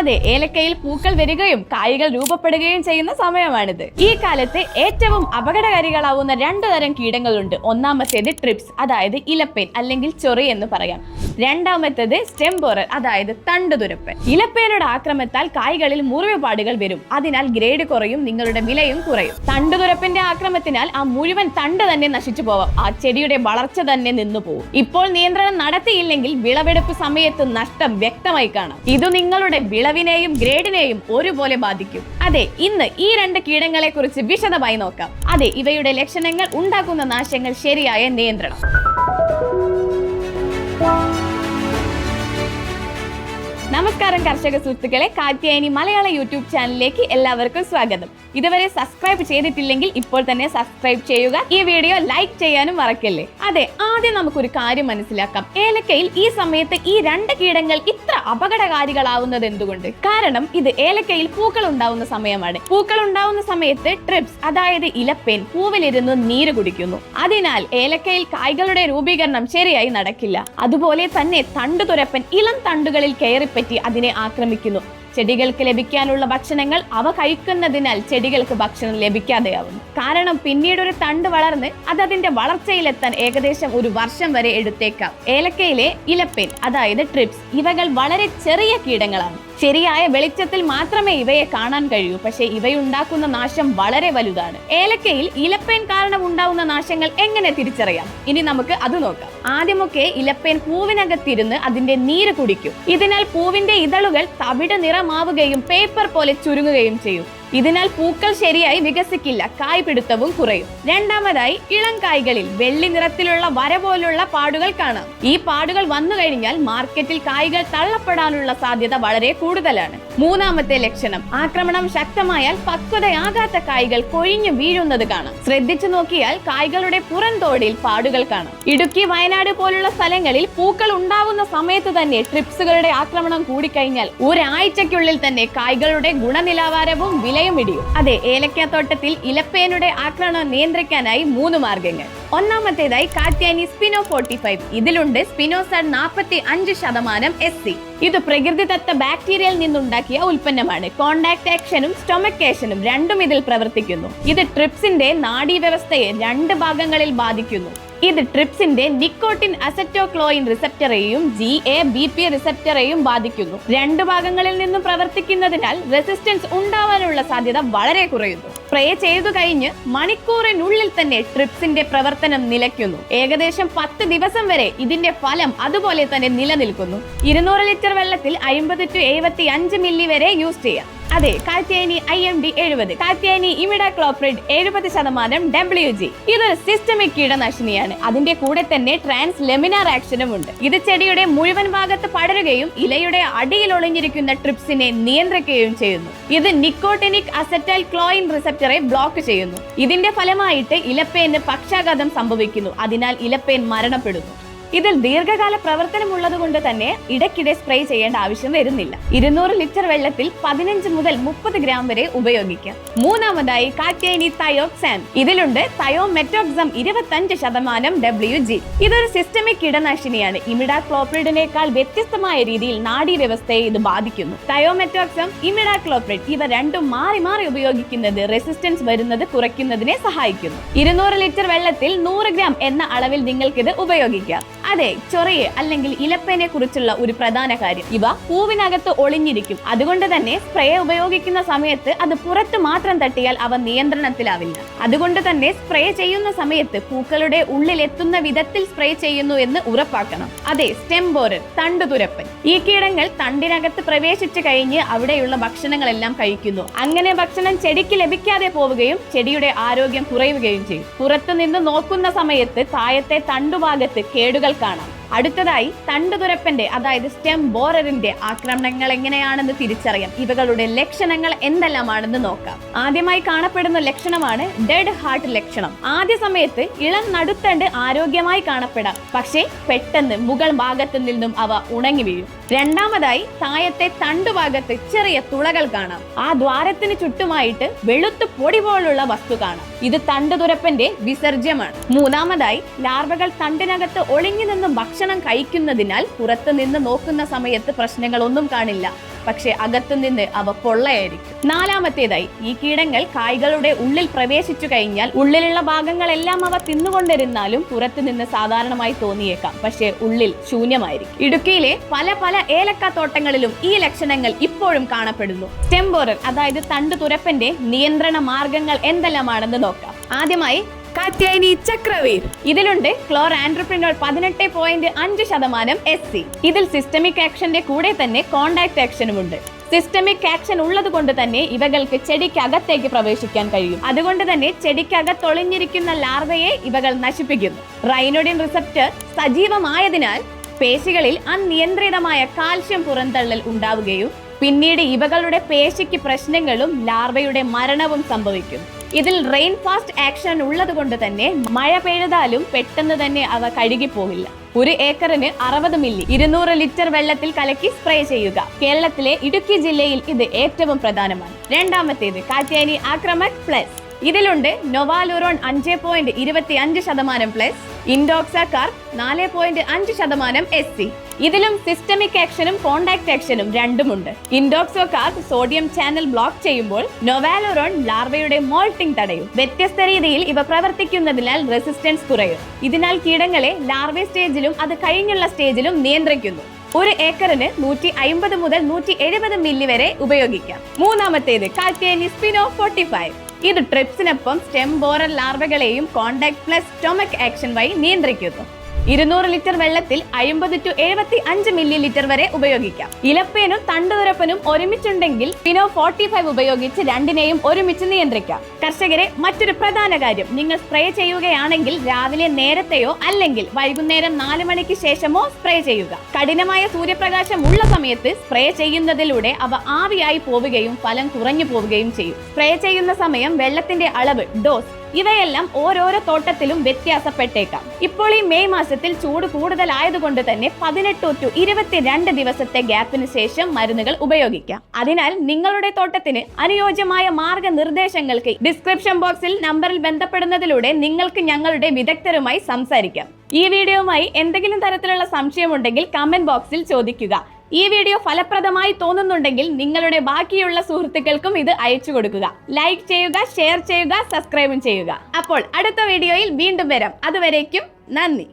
അതെ, ഏലക്കയിൽ പൂക്കൾ വരികയും കായ്കൾ രൂപപ്പെടുകയും ചെയ്യുന്ന സമയമാണിത്. ഈ കാലത്ത് ഏറ്റവും അപകടകാരികളാവുന്ന 2 തരം കീടങ്ങളുണ്ട്. ഒന്നാമത്തേത് ട്രിപ്സ്, അതായത് ഇലപ്പേൻ അല്ലെങ്കിൽ ചൊറി എന്ന് പറയാം. രണ്ടാമത്തേത് സ്റ്റെം ബോറർ, അതായത് തണ്ടുതുരപ്പൻ. ഇലപ്പേനുടെ ആക്രമണത്താൽ കായ്കളിൽ മുറിവുപാടുകൾ വരും. അതിനാൽ ഗ്രേഡ് കുറയും, നിങ്ങളുടെ വിലയും കുറയും. തണ്ടുതുരപ്പന്റെ ആക്രമണത്തിനാൽ ആ മുഴുവൻ തണ്ട് തന്നെ നശിച്ചു പോവാം. ആ ചെടിയുടെ വളർച്ച തന്നെ നിന്നു പോകും. ഇപ്പോൾ നിയന്ത്രണം നടത്തിയില്ലെങ്കിൽ വിളവെടുപ്പ് സമയത്ത് നഷ്ടം വ്യക്തമായി കാണാം. ഇത് നിങ്ങളുടെ വിളവിനെയും ഗ്രേഡിനെയും ഒരുപോലെ ബാധിക്കും. അതെ, ഇന്ന് ഈ 2 കീടങ്ങളെ കുറിച്ച് വിശദമായി നോക്കാം. അതെ, ഇവയുടെ ലക്ഷണങ്ങൾ, ഉണ്ടാക്കുന്ന നാശങ്ങൾ, ശരിയായ നിയന്ത്രണം. നമസ്കാരം കർഷക സുഹൃത്തുക്കളെ, കാത്യായനി മലയാള യൂട്യൂബ് ചാനലിലേക്ക് എല്ലാവർക്കും സ്വാഗതം. ഇതുവരെ സബ്സ്ക്രൈബ് ചെയ്തിട്ടില്ലെങ്കിൽ ഇപ്പോൾ തന്നെ സബ്സ്ക്രൈബ് ചെയ്യുക. ഈ വീഡിയോ ലൈക്ക് ചെയ്യാനും മറക്കല്ലേ. അതെ, ആദ്യം നമുക്കൊരു കാര്യം മനസ്സിലാക്കാം. ഏലക്കയിൽ ഈ സമയത്ത് ഈ 2 കീടങ്ങൾ ഇത്ര അപകടകാരികളാവുന്നത് എന്തുകൊണ്ട്? കാരണം ഇത് ഏലക്കയിൽ പൂക്കൾ ഉണ്ടാവുന്ന സമയമാണ്. പൂക്കൾ ഉണ്ടാവുന്ന സമയത്ത് ട്രിപ്സ്, അതായത് ഇലപ്പേൻ, പൂവിലിരുന്ന് നീര് കുടിക്കുന്നു. അതിനാൽ ഏലക്കയിൽ കായ്കളുടെ രൂപീകരണം ശരിയായി നടക്കില്ല. അതുപോലെ തന്നെ തണ്ടുതുരപ്പൻ ഇളം തണ്ടുകളിൽ കയറിപ്പറ്റി അതിനെ ആക്രമിക്കുന്നു. ചെടികൾക്ക് ലഭിക്കാനുള്ള ഭക്ഷണങ്ങൾ അവ കഴിക്കുന്നതിനാൽ ചെടികൾക്ക് ഭക്ഷണം ലഭിക്കാതെയാവുന്നു. കാരണം പിന്നീട് ഒരു തണ്ട് വളർന്ന് അതിന്റെ വളർച്ചയിലെത്താൻ ഏകദേശം 1 വർഷം വരെ എടുത്തേക്കാം. ഏലക്കയിലെ ഇലപ്പേൻ, അതായത് ട്രിപ്സ്, ഇവകൾ വളരെ ചെറിയ കീടങ്ങളാണ്. ശരിയായ വെളിച്ചത്തിൽ മാത്രമേ ഇവയെ കാണാൻ കഴിയൂ. പക്ഷേ ഇവയുണ്ടാക്കുന്ന നാശം വളരെ വലുതാണ്. ഏലക്കയിൽ ഇലപ്പേൻ കാരണം ഉണ്ടാവുന്ന നാശങ്ങൾ എങ്ങനെ തിരിച്ചറിയാം? ഇനി നമുക്ക് അത് നോക്കാം. ആദ്യമൊക്കെ ഇലപ്പേൻ പൂവിനകത്തിരുന്ന് അതിന്റെ നീര് കുടിക്കും. ഇതിനാൽ പൂവിന്റെ ഇതളുകൾ തവിട് നിറമാവുകയും പേപ്പർ പോലെ ചുരുങ്ങുകയും ചെയ്യും. ഇതിനാൽ പൂക്കൾ ശരിയായി വികസിക്കില്ല, കായ് പിടുത്തവും കുറയും. രണ്ടാമതായി, ഇളം കായ്കളിൽ വെള്ളി നിറത്തിലുള്ള വര പോലുള്ള പാടുകൾ കാണാം. ഈ പാടുകൾ വന്നു കഴിഞ്ഞാൽ മാർക്കറ്റിൽ കായ്കൾ തള്ളപ്പെടാനുള്ള സാധ്യത വളരെ കൂടുതലാണ്. മൂന്നാമത്തെ ലക്ഷണം, ആക്രമണം ശക്തമായാൽ പക്വതയാകാത്ത കായ്കൾ കൊഴിഞ്ഞു വീഴുന്നത് കാണാം. ശ്രദ്ധിച്ചു നോക്കിയാൽ കായ്കളുടെ പുറംതോടിൽ പാടുകൾ കാണാം. ഇടുക്കി, വയനാട് പോലുള്ള സ്ഥലങ്ങളിൽ പൂക്കൾ ഉണ്ടാവുന്ന സമയത്ത് തന്നെ ട്രിപ്സുകളുടെ ആക്രമണം കൂടിക്കഴിഞ്ഞാൽ ഒരാഴ്ചയ്ക്കുള്ളിൽ തന്നെ കായ്കളുടെ ഗുണനിലവാരവും വിലയും ഇടിയും. അതെ, ഏലക്കാത്തോട്ടത്തിൽ ഇലപ്പേനുടെ ആക്രമണം നിയന്ത്രിക്കാനായി 3 മാർഗങ്ങൾ. ഒന്നാമത്തേതായി കാത്യാനി സ്പിനോ 45. ഇതിലുണ്ട് സ്പിനോസാഡ് 45% SC. ഇത് പ്രകൃതിദത്ത ബാക്ടീരിയയിൽ നിന്നുണ്ടാക്കിയ ഉൽപ്പന്നമാണ്. കോണ്ടാക്ട് ആക്ഷനും സ്റ്റൊമക് ആക്ഷനും രണ്ടും ഇതിൽ പ്രവർത്തിക്കുന്നു. ഇത് ട്രിപ്സിന്റെ നാഡീവ്യവസ്ഥയെ 2 ഭാഗങ്ങളിൽ ബാധിക്കുന്നു. ഇത് ട്രിപ്സിന്റെ നിക്കോട്ടിൻ അസറ്റോക്ലോയിൻ റിസപ്റ്ററെയും GABP റിസപ്റ്ററെയും ബാധിക്കുന്നു. 2 ഭാഗങ്ങളിൽ നിന്നും പ്രവർത്തിക്കുന്നതിനാൽ റെസിസ്റ്റൻസ് ഉണ്ടാവാനുള്ള സാധ്യത വളരെ കുറയുന്നു. സ്പ്രേ ചെയ്തു കഴിഞ്ഞ് മണിക്കൂറിനുള്ളിൽ തന്നെ ട്രിപ്സിന്റെ പ്രവർത്തനം നിലയ്ക്കുന്നു. ഏകദേശം 10 ദിവസം വരെ ഇതിന്റെ ഫലം അതുപോലെ തന്നെ നിലനിൽക്കുന്നു. 200 ലിറ്റർ വെള്ളത്തിൽ 50 to 75 മില്ലി വരെ യൂസ് ചെയ്യാം. അതെ, Katyayani IMD 70, Katyayani imidacloprid 70% WG. ഇതൊരു സിസ്റ്റമിക് കീടനാശിനിയാണ്. അതിന്റെ കൂടെ തന്നെ ട്രാൻസ് ലെമിനാർ ആക്ഷനും ഉണ്ട്. ഇത് ചെടിയുടെ മുഴുവൻ ഭാഗത്ത് പടരുകയും ഇലയുടെ അടിയിൽ ഒളിഞ്ഞിരിക്കുന്ന ട്രിപ്സിനെ നിയന്ത്രിക്കുകയും ചെയ്യുന്നു. ഇത് നിക്കോട്ടിനിക് അസറ്റൈൽ ക്ലോയിൻ റിസപ്റ്ററെ ബ്ലോക്ക് ചെയ്യുന്നു. ഇതിന്റെ ഫലമായിട്ട് ഇലപ്പേന് പക്ഷാഘാതം സംഭവിക്കുന്നു. അതിനാൽ ഇലപ്പേൻ മരണപ്പെടുന്നു. ഇതിൽ ദീർഘകാല പ്രവർത്തനം ഉള്ളത് കൊണ്ട് തന്നെ ഇടയ്ക്കിടെ സ്പ്രേ ചെയ്യേണ്ട ആവശ്യം വരുന്നില്ല. 200 ലിറ്റർ വെള്ളത്തിൽ 15 മുതൽ 30 ഗ്രാം വരെ ഉപയോഗിക്കാം. മൂന്നാമതായി കാത്യായനി തയോക്സാൻ. ഇതിലുണ്ട് തയോമെറ്റോക്സം 25% WG. ഇതൊരു സിസ്റ്റമിക് കീടനാശിനിയാണ്. ഇമിഡാക്ലോപ്രിഡിനേക്കാൾ വ്യത്യസ്തമായ രീതിയിൽ നാഡീവ്യവസ്ഥയെ ഇത് ബാധിക്കുന്നു. തയോമെറ്റോക്സം, ഇമിഡാക്ലോപ്രിഡ് ഇവ രണ്ടും മാറി മാറി ഉപയോഗിക്കുന്നത് റെസിസ്റ്റൻസ് വരുന്നത് കുറയ്ക്കുന്നതിനെ സഹായിക്കുന്നു. 200 ലിറ്റർ വെള്ളത്തിൽ 100 ഗ്രാം എന്ന അളവിൽ നിങ്ങൾക്കിത് ഉപയോഗിക്കാം. അതെ, ചൊറിയെ അല്ലെങ്കിൽ ഇലപ്പേനെ കുറിച്ചുള്ള ഒരു പ്രധാന കാര്യം, ഇവ പൂവിനകത്ത് ഒളിഞ്ഞിരിക്കും. അതുകൊണ്ട് തന്നെ സ്പ്രേ ഉപയോഗിക്കുന്ന സമയത്ത് അത് പുറത്ത് മാത്രം തട്ടിയാൽ അവ നിയന്ത്രണത്തിലാവില്ല. അതുകൊണ്ട് തന്നെ സ്പ്രേ ചെയ്യുന്ന സമയത്ത് പൂക്കളുടെ ഉള്ളിലെത്തുന്ന വിധത്തിൽ സ്പ്രേ ചെയ്യുന്നു എന്ന് ഉറപ്പാക്കണം. അതെ, സ്റ്റെം ബോറർ, തണ്ടുതുരപ്പൻ. ഈ കീടങ്ങൾ തണ്ടിനകത്ത് പ്രവേശിച്ചു കഴിഞ്ഞ് അവിടെയുള്ള ഭക്ഷണങ്ങളെല്ലാം കഴിക്കുന്നു. അങ്ങനെ ഭക്ഷണം ചെടിക്ക് ലഭിക്കാതെ പോവുകയും ചെടിയുടെ ആരോഗ്യം കുറയുകയും ചെയ്യും. പുറത്തുനിന്ന് നോക്കുന്ന സമയത്ത് താഴത്തെ തണ്ടുഭാഗത്ത് കേടുകൾ കാണാം. അടുത്തതായി തണ്ടുതുരപ്പന്റെ, അതായത് സ്റ്റെം ബോററിന്റെ ആക്രമണങ്ങൾ എങ്ങനെയാണെന്ന് തിരിച്ചറിയാം. ഇവകളുടെ ലക്ഷണങ്ങൾ എന്തെല്ലാമാണെന്ന് നോക്കാം. ആദ്യമായി കാണപ്പെടുന്ന ലക്ഷണമാണ് ഡെഡ് ഹാർട്ട് ലക്ഷണം. ആദ്യ സമയത്ത് ഇളം നടുത്തണ്ട് ആരോഗ്യമായി കാണപ്പെടാം. പക്ഷേ പെട്ടെന്ന് മുകൾ ഭാഗത്തു നിന്നും അവ ഉണങ്ങി വീഴും. രണ്ടാമതായി താഴത്തെ തണ്ടുഭാഗത്ത് ചെറിയ തുളകൾ കാണാം. ആ ദ്വാരത്തിന് ചുറ്റുമായിട്ട് വെളുത്ത് പൊടി പോലുള്ള വസ്തു കാണാം. ഇത് തണ്ടുതുരപ്പന്റെ വിസർജ്യമാണ്. മൂന്നാമതായി ലാർവകൾ തണ്ടിനകത്ത് ഒളിഞ്ഞു നിന്നും ഭക്ഷണം കഴിക്കുന്നതിനാൽ പുറത്തു നിന്ന് നോക്കുന്ന സമയത്ത് പ്രശ്നങ്ങളൊന്നും കാണില്ല. പക്ഷെ അകത്തുനിന്ന് അവ പൊള്ളയായിരിക്കും. നാലാമത്തേതായി, ഈ കീടങ്ങൾ കായ്കളുടെ ഉള്ളിൽ പ്രവേശിച്ചു കഴിഞ്ഞാൽ ഉള്ളിലുള്ള ഭാഗങ്ങളെല്ലാം അവ തിന്നുകൊണ്ടിരുന്നാലും പുറത്തുനിന്ന് സാധാരണമായി തോന്നിയേക്കാം, പക്ഷെ ഉള്ളിൽ ശൂന്യമായിരിക്കും. ഇടുക്കിയിലെ പല ഏലക്ക തോട്ടങ്ങളിലും ഈ ലക്ഷണങ്ങൾ ഇപ്പോഴും കാണപ്പെടുന്നു. സ്റ്റെം ബോറർ അതായത് തണ്ടുതുരപ്പന്റെ നിയന്ത്രണ മാർഗങ്ങൾ എന്തെല്ലാമാണെന്ന് നോക്കാം. ആദ്യമായി കാത്യായനി ചക്രവേർ. ഇതിലുണ്ട് ക്ലോറാൻഡ്രോപിനോൾ 18.5% SC. ഇതിൽ സിസ്റ്റമിക് ആക്ഷന്റെ കൂടെ തന്നെ കോണ്ടാക്ട് ആക്ഷനുമുണ്ട്. സിസ്റ്റമിക് ആക്ഷൻ ഉള്ളത് കൊണ്ട് തന്നെ ഇവകൾക്ക് ചെടിക്കകത്തേക്ക് പ്രവേശിക്കാൻ കഴിയും. അതുകൊണ്ട് തന്നെ ചെടിക്കകത്തൊളിഞ്ഞിരിക്കുന്ന ലാർവയെ ഇവകൾ നശിപ്പിക്കുന്നു. റൈനോഡിൻ റിസപ്റ്റർ സജീവമായതിനാൽ പേശികളിൽ അനിയന്ത്രിതമായ കാൽഷ്യം പുറന്തള്ളൽ ഉണ്ടാവുകയും പിന്നീട് ഇവകളുടെ പേശിക്ക് പ്രശ്നങ്ങളും ലാർവയുടെ മരണവും സംഭവിക്കും. ഇതിൽ റെയിൻ ഫാസ്റ്റ് ആക്ഷൻ ഉള്ളത് കൊണ്ട് തന്നെ മഴ പെയ്താലും പെട്ടെന്ന് തന്നെ അവ കഴുകിപ്പോകില്ല. 1 ഏക്കറിന് 60 മില്ലി 200 ലിറ്റർ വെള്ളത്തിൽ കലക്കി സ്പ്രേ ചെയ്യുക. കേരളത്തിലെ ഇടുക്കി ജില്ലയിൽ ഇത് ഏറ്റവും പ്രധാനമാണ്. രണ്ടാമത്തേത് കാത്യായനി ആക്രമക് പ്ലസ്. ഇതിലുണ്ട് നൊവാലുറോൺ 5.25% പ്ലസ്, ഇൻഡോക്സാകാർ 4.5% SC. ഇതിലും സിസ്റ്റമിക് ആക്ഷനും കോണ്ടാക്ട് ആക്ഷനും രണ്ടുമുണ്ട്. ഇൻഡോക്സോകാർ സോഡിയം ചാനൽ ബ്ലോക്ക് ചെയ്യുമ്പോൾ നൊവാലുറോൺ ലാർവയുടെ മോൾട്ടിംഗ് തടയും. വ്യത്യസ്ത രീതിയിൽ ഇവ പ്രവർത്തിക്കുന്നതിനാൽ റെസിസ്റ്റൻസ് കുറയും. ഇതിനാൽ കീടങ്ങളെ ലാർവേ സ്റ്റേജിലും അത് കഴിഞ്ഞുള്ള സ്റ്റേജിലും നിയന്ത്രിക്കുന്നു. 1 ഏക്കറിന് 150 മുതൽ 170 മില്ലി വരെ ഉപയോഗിക്കാം. മൂന്നാമത്തേത് കാത്യായനി സ്പിനോ 45. ഇത് ട്രിപ്സിനൊപ്പം സ്റ്റെം ബോറർ ലാർവകളെയും കോണ്ടാക്ട് പ്ലസ് സ്റ്റൊമക് ആക്ഷൻ വഴി നിയന്ത്രിക്കുന്നു. 200 ലിറ്റർ വെള്ളത്തിൽ 50 to 75 മില്ലി ലിറ്റർ വരെ ഉപയോഗിക്കാം. ഇലപ്പേനും തണ്ടുതുരപ്പനും ഒരുമിച്ചുണ്ടെങ്കിൽ സ്പിനോ 45 ഉപയോഗിച്ച് രണ്ടിനെയും ഒരുമിച്ച് നിയന്ത്രിക്കാം. കർഷകരെ, മറ്റൊരു പ്രധാന കാര്യം, നിങ്ങൾ സ്പ്രേ ചെയ്യുകയാണെങ്കിൽ രാവിലെ നേരത്തെയോ അല്ലെങ്കിൽ വൈകുന്നേരം 4 മണിക്ക് ശേഷമോ സ്പ്രേ ചെയ്യുക. കഠിനമായ സൂര്യപ്രകാശം ഉള്ള സമയത്ത് സ്പ്രേ ചെയ്യുന്നതിലൂടെ അവ ആവിയായി പോവുകയും ഫലം കുറഞ്ഞു പോവുകയും ചെയ്യും. സ്പ്രേ ചെയ്യുന്ന സമയം, വെള്ളത്തിന്റെ അളവ്, ഡോസ് ഇവയെല്ലാം ഓരോരോ തോട്ടത്തിലും വ്യത്യാസപ്പെട്ടേക്കാം. ഇപ്പോൾ ഈ മെയ് മാസത്തിൽ ചൂട് കൂടുതലായതുകൊണ്ട് തന്നെ 18 to 22 ദിവസത്തെ ഗ്യാപ്പിന് ശേഷം മരുന്നുകൾ ഉപയോഗിക്കാം. അതിനാൽ നിങ്ങളുടെ തോട്ടത്തിന് അനുയോജ്യമായ മാർഗനിർദ്ദേശങ്ങൾക്ക് ഡിസ്ക്രിപ്ഷൻ ബോക്സിൽ നമ്പറിൽ ബന്ധപ്പെടുന്നതിലൂടെ നിങ്ങൾക്ക് ഞങ്ങളുടെ വിദഗ്ധരുമായി സംസാരിക്കാം. ഈ വീഡിയോയുമായി എന്തെങ്കിലും തരത്തിലുള്ള സംശയമുണ്ടെങ്കിൽ കമന്റ് ബോക്സിൽ ചോദിക്കുക. ഈ വീഡിയോ ഫലപ്രദമായി തോന്നുന്നുണ്ടെങ്കിൽ നിങ്ങളുടെ ബാക്കിയുള്ള സുഹൃത്തുക്കൾക്കും ഇത് അയച്ചു കൊടുക്കുക. ലൈക്ക് ചെയ്യുക, ഷെയർ ചെയ്യുക, സബ്സ്ക്രൈബും ചെയ്യുക. അപ്പോൾ അടുത്ത വീഡിയോയിൽ വീണ്ടും വരാം. അതുവരേക്കും നന്ദി.